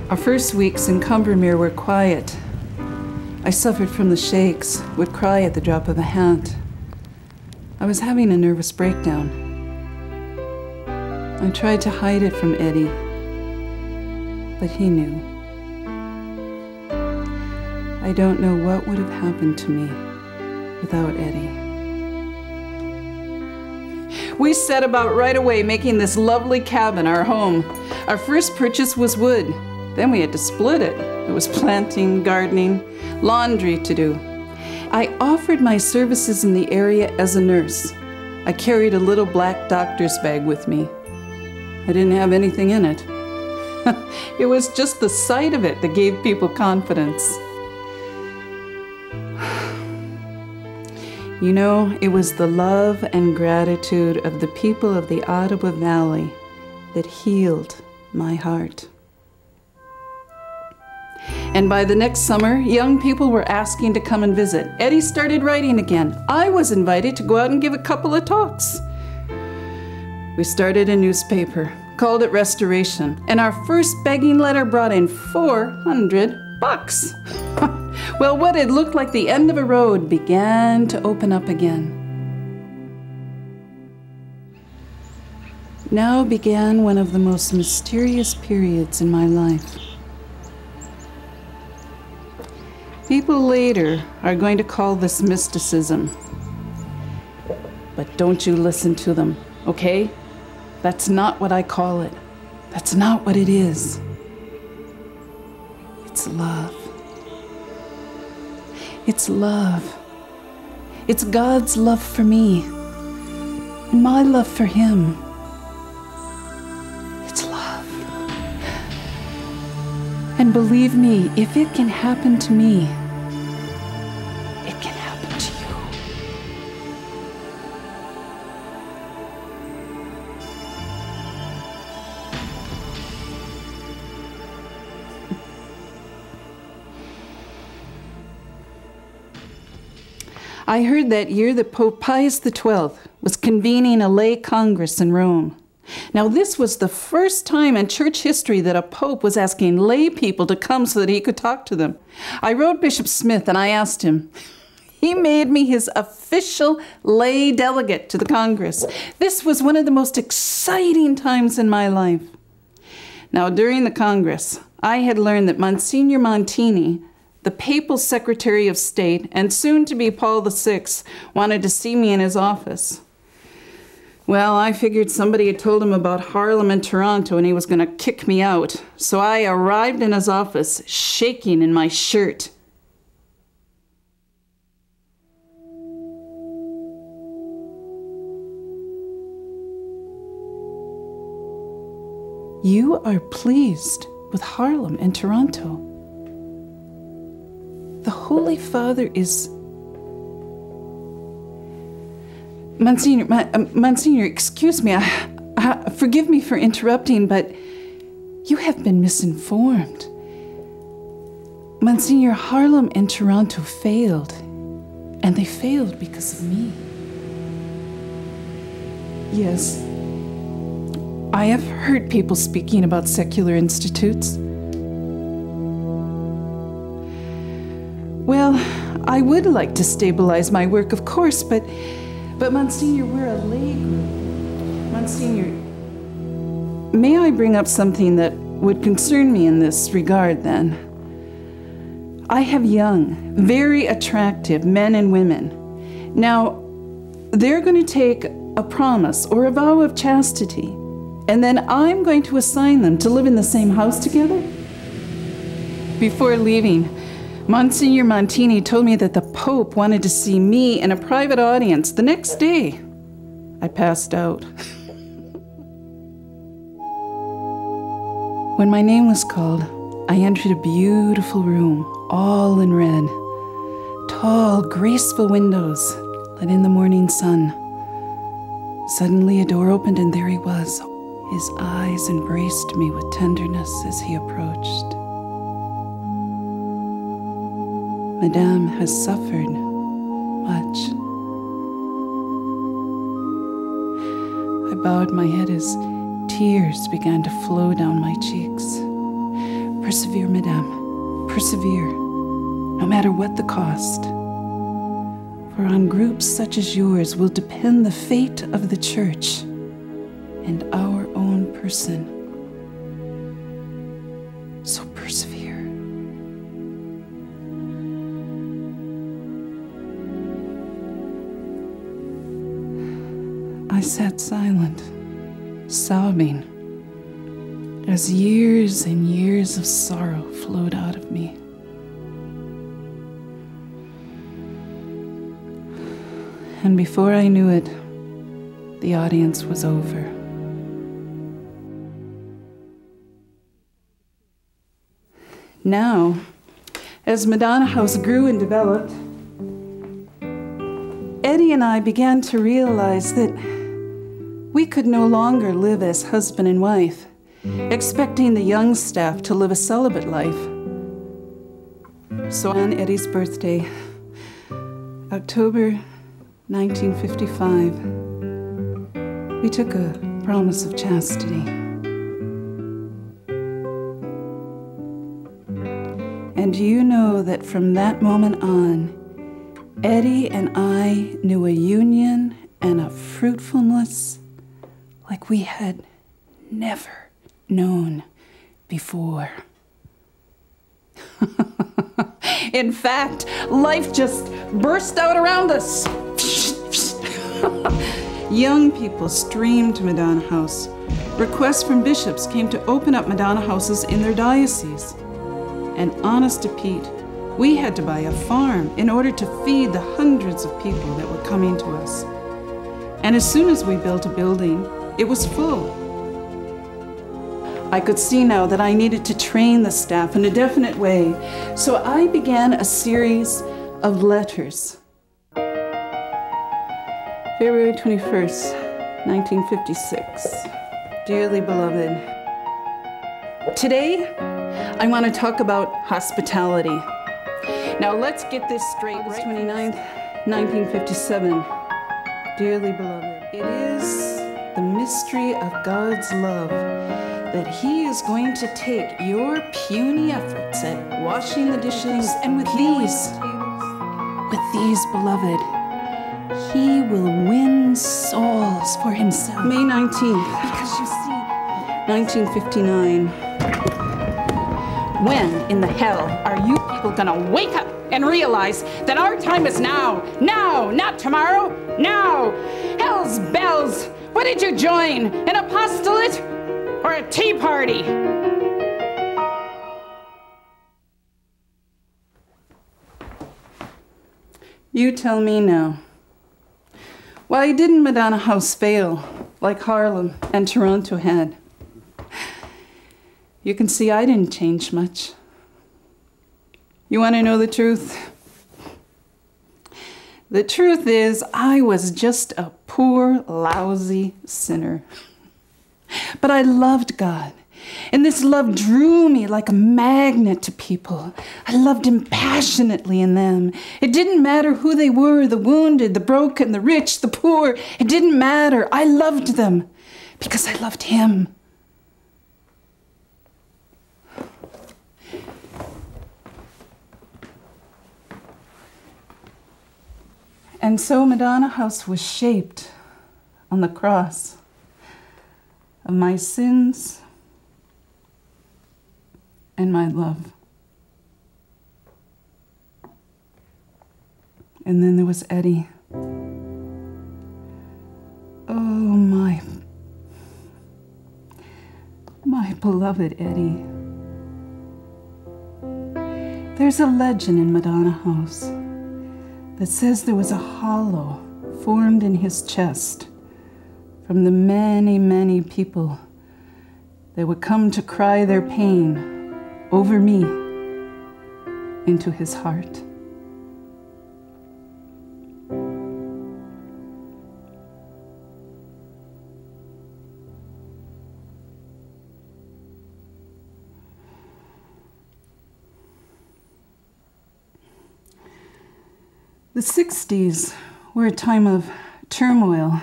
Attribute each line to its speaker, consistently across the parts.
Speaker 1: Our first weeks in Combermere were quiet. I suffered from the shakes, would cry at the drop of a hat. I was having a nervous breakdown. I tried to hide it from Eddie, but he knew. I don't know what would have happened to me without Eddie. We set about right away making this lovely cabin our home. Our first purchase was wood. Then we had to split it. There was planting, gardening, laundry to do. I offered my services in the area as a nurse. I carried a little black doctor's bag with me. I didn't have anything in it. It was just the sight of it that gave people confidence. You know, it was the love and gratitude of the people of the Ottawa Valley that healed my heart. And by the next summer, young people were asking to come and visit. Eddie started writing again. I was invited to go out and give a couple of talks. We started a newspaper, called it Restoration, and our first begging letter brought in $400. Well, what had looked like the end of a road began to open up again. Now began one of the most mysterious periods in my life. People later are going to call this mysticism. But don't you listen to them, okay? That's not what I call it. That's not what it is. It's love. It's love. It's God's love for me and my love for Him. It's love. And believe me, if it can happen to me, it can happen to you. I heard that year that Pope Pius XII was convening a lay congress in Rome. Now, this was the first time in church history that a pope was asking lay people to come so that he could talk to them. I wrote Bishop Smith and I asked him. He made me his official lay delegate to the Congress. This was one of the most exciting times in my life. Now, during the Congress, I had learned that Monsignor Montini, the Papal Secretary of State, and soon to be Paul VI, wanted to see me in his office. Well, I figured somebody had told him about Harlem and Toronto and he was going to kick me out. So I arrived in his office, shaking in my shirt. You are pleased with Harlem and Toronto. The Holy Father is... Monsignor, excuse me, forgive me for interrupting, but you have been misinformed. Monsignor, Harlem and Toronto failed, and they failed because of me. Yes, I have heard people speaking about secular institutes. Well, I would like to stabilize my work, of course, but Monsignor, we're a lay group. Monsignor, may I bring up something that would concern me in this regard, then? I have young, very attractive men and women. Now, they're going to take a promise or a vow of chastity, and then I'm going to assign them to live in the same house together? Before leaving, Monsignor Montini told me that the Pope wanted to see me in a private audience the next day. I passed out. When my name was called, I entered a beautiful room, all in red. Tall, graceful windows let in the morning sun. Suddenly a door opened and there he was. His eyes embraced me with tenderness as he approached. Madame has suffered much. I bowed my head as tears began to flow down my cheeks. Persevere, Madame. Persevere, no matter what the cost. For on groups such as yours will depend the fate of the Church and our own person. So persevere. I sat silent, sobbing, as years and years of sorrow flowed out of me. And before I knew it, the audience was over. Now, as Madonna House grew and developed, Eddie and I began to realize that we could no longer live as husband and wife, expecting the young staff to live a celibate life. So on Eddie's birthday, October 1955, we took a promise of chastity. And you know that from that moment on, Eddie and I knew a union and a fruitfulness like we had never known before. In fact, life just burst out around us. Young people streamed to Madonna House. Requests from bishops came to open up Madonna Houses in their dioceses. And honest to Pete, we had to buy a farm in order to feed the hundreds of people that were coming to us. And as soon as we built a building, it was full. I could see now that I needed to train the staff in a definite way, so I began a series of letters. February 21st, 1956. Dearly beloved, today I want to talk about hospitality. Now let's get this straight. August 29th, 1957. Dearly beloved, it is the mystery of God's love that He is going to take your puny efforts at washing the dishes, and with these, beloved, He will win souls for Himself. May 19th, because you see, 1959. When in the hell are you people gonna wake up and realize that our time is now? Now, not tomorrow, now. Hell's bells, what did you join, an apostolate or a tea party? You tell me now. Why didn't Madonna House fail like Harlem and Toronto had? You can see I didn't change much. You want to know the truth? The truth is, I was just a poor, lousy sinner. But I loved God, and this love drew me like a magnet to people. I loved Him passionately in them. It didn't matter who they were, the wounded, the broken, the rich, the poor. It didn't matter. I loved them because I loved Him. And so Madonna House was shaped on the cross of my sins and my love. And then there was Eddie. Oh, my beloved Eddie. There's a legend in Madonna House that says there was a hollow formed in his chest from the many, many people that would come to cry their pain over me into his heart. The 60s were a time of turmoil.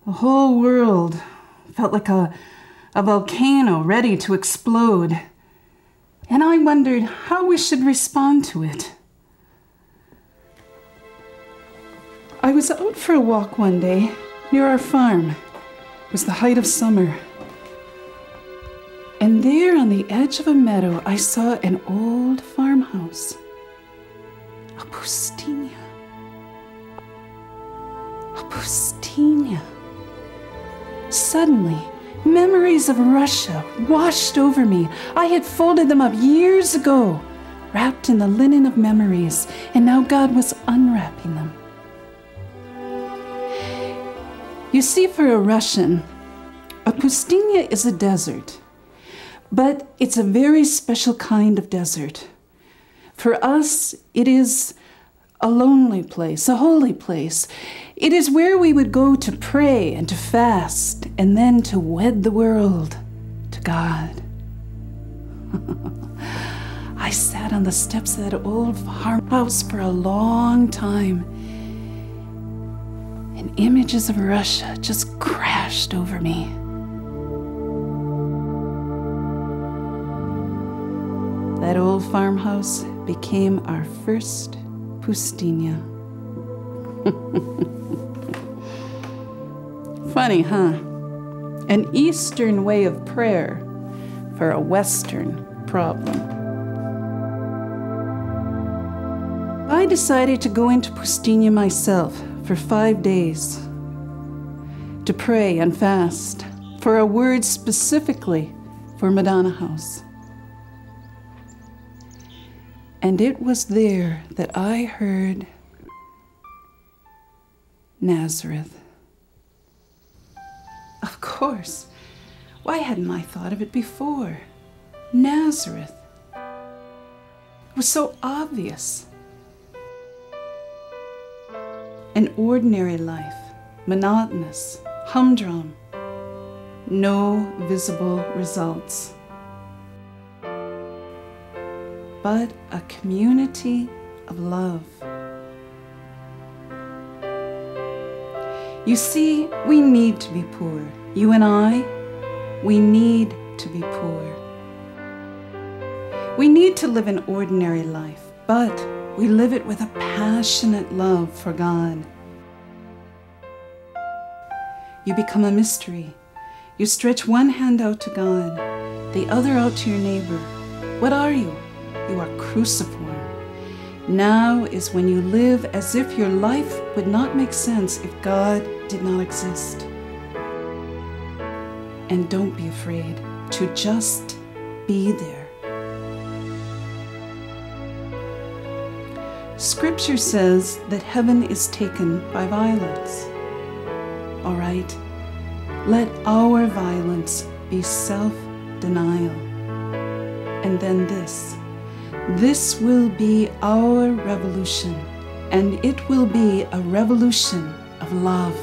Speaker 1: The whole world felt like a volcano ready to explode. and I wondered how we should respond to it. I was out for a walk one day near our farm. It was the height of summer. And there on the edge of a meadow, I saw an old farmhouse. A pustynia. A pustynia. Suddenly, memories of Russia washed over me. I had folded them up years ago, wrapped in the linen of memories, and now God was unwrapping them. You see, for a Russian, a pustynia is a desert, but it's a very special kind of desert. For us, it is a lonely place, a holy place. It is where we would go to pray and to fast and then to wed the world to God. I sat on the steps of that old farmhouse for a long time, and images of Russia just crashed over me. That old farmhouse became our first pustynia. Funny, huh? An Eastern way of prayer for a Western problem. I decided to go into pustynia myself for 5 days to pray and fast for a word specifically for Madonna House. And it was there that I heard Nazareth. Of course. Why hadn't I thought of it before? Nazareth. It was so obvious. An ordinary life, monotonous, humdrum, no visible results. But a community of love. You see, we need to be poor. You and I, we need to be poor. We need to live an ordinary life, but we live it with a passionate love for God. You become a mystery. You stretch one hand out to God, the other out to your neighbor. What are you? You are cruciform. Now is when you live as if your life would not make sense if God did not exist. And don't be afraid to just be there. Scripture says that heaven is taken by violence. All right, let our violence be self-denial. And then this will be our revolution, and it will be a revolution of love.